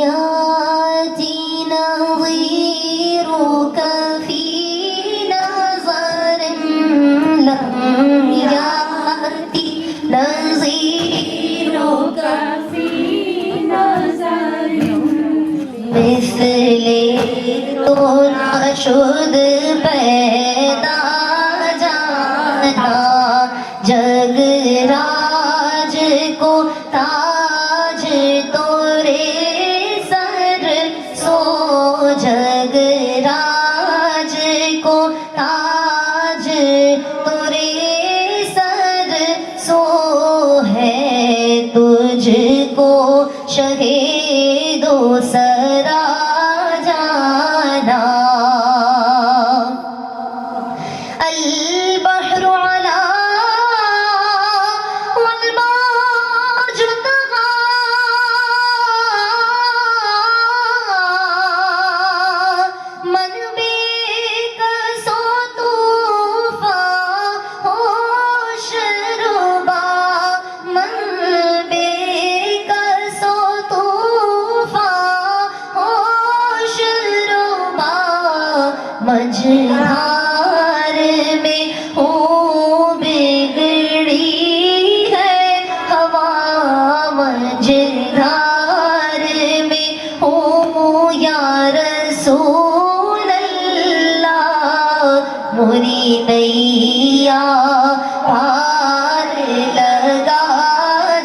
ياتي نظيرك في نظر لم ياتي نظيرك في نظر مثل تو نشد پیدا جانا جگ راج کو تاج تورے سر سو جگ راج کو تاج تورے سر سو ہے تجھ کو شہید و سرا جانا البحر علا والموج طغى من بك سو طوفان ہوش ربا من بك سو طوفان ہوش ربا مجھار میں ہوں بگڑی ہے ہوا مجھار میں ہوں یا رسول اللہ موری نیا پار لگا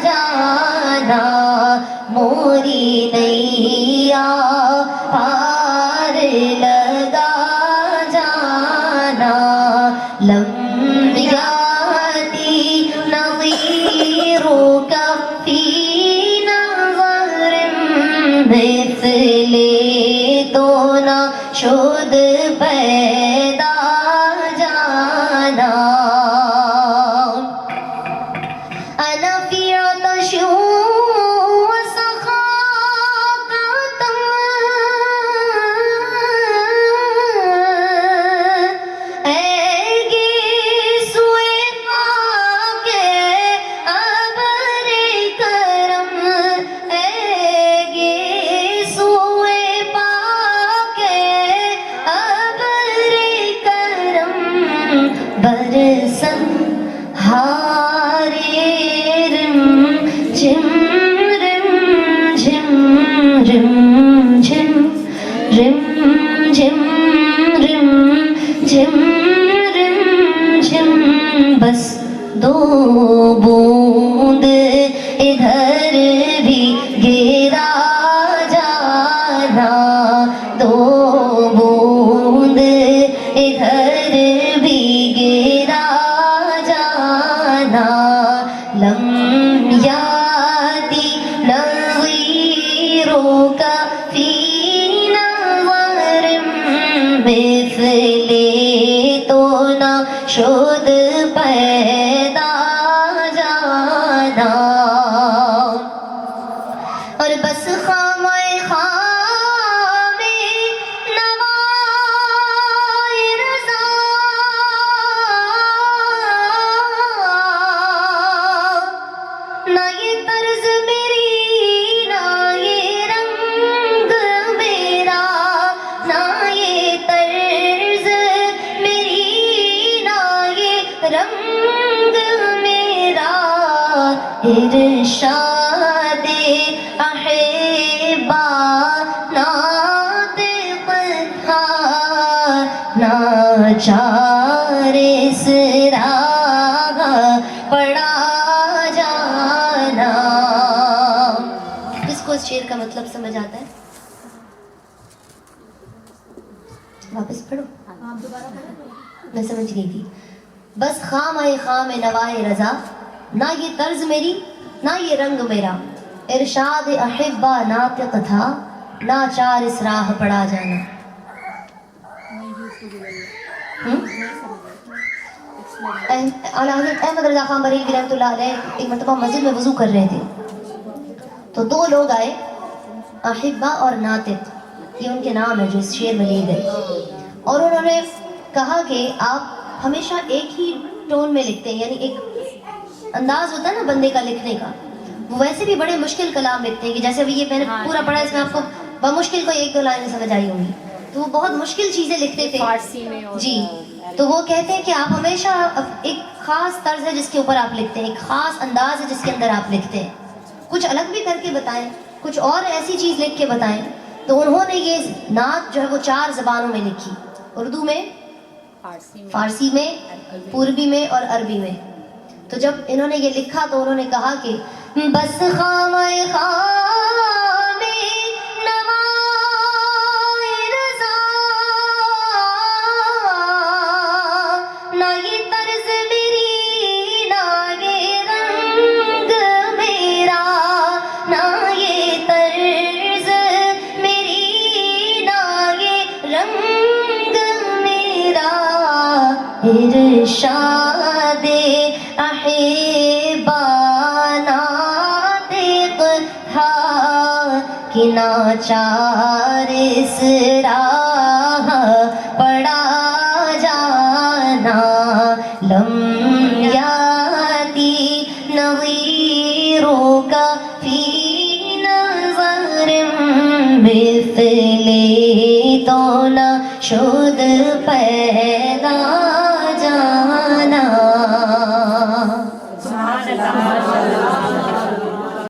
جانا موری نیا پار لگا جانا لم یاتی نظیرک فی نظر مثل تو نہ شد پیدا جانا انا فی عطش برسن ہارے رم جم رم جم رم جم رم جم رم جم رم جم بس دو بوند ادھر بھی گرا جانا دو بوند ادھر بھی گرا جانا لم یاتی نظیرک فی نظر مثل تو نہ شد پیدا جانا اور بس خامۂ خام نوائے رضا نہ یہ طرز میری نہ یہ رنگ میرا نہ یہ طرز میری نہ یہ رنگ میرا ارشاد احبا ناطق تھا ناچار اس راہ پڑا جانا. کس کو اس شعر کا مطلب سمجھ آتا ہے؟ واپس پڑھو. میں سمجھ گئی تھی. بس خام آئے خام نوائے رضا نہ یہ طرز میری نہ یہ رنگ میرا ارشاد احبا ناطق تھا ناچار اس راہ پڑا جانا. اعلیٰ حضرت احمد رضا خان بریلوی رحمۃ اللہ علیہ ایک مرتبہ مسجد میں وضو کر رہے تھے تو دو لوگ آئے احبا اور ناطق یہ ان کے نام ہے جو اس شعر میں لیے گئے اور انہوں نے کہا کہ آپ ہمیشہ ایک ہی ٹون میں لکھتے ہیں یعنی ایک انداز ہوتا ہے نا بندے کا لکھنے کا وہ ویسے بھی بڑے مشکل کلام لکھتے ہیں کہ جیسے ابھی یہ میں نے پورا پڑھا، اس میں آپ کو بمشکل کو 1-2 لائنیں سمجھ آئی ہوں گی، تو وہ بہت مشکل چیزیں لکھتے تھے فارسی میں جی. تو وہ کہتے ہیں کہ آپ ہمیشہ ایک خاص طرز ہے جس کے اوپر آپ لکھتے ہیں، ایک خاص انداز ہے جس کے اندر آپ لکھتے ہیں، کچھ الگ بھی کر کے بتائیں، کچھ اور ایسی چیز لکھ کے بتائیں. تو انہوں نے یہ نعت جو ہے وہ 4 زبانوں میں لکھی، اردو میں، فارسی میں، پوربی میں اور عربی میں. تو جب انہوں نے یہ لکھا تو انہوں نے کہا کہ بس خامہ خام نوائے رضا، نہ یہ طرز میری، نہ یہ رنگ میرا، نہ یہ طرز میری، نہ یہ رنگ میرا، ارشاد احبا ناطق تھا کہ ناچار اس راہ پڑا جانا، لم یاتی نظیروں کا فی نظر مثلی تو نہ شد پہ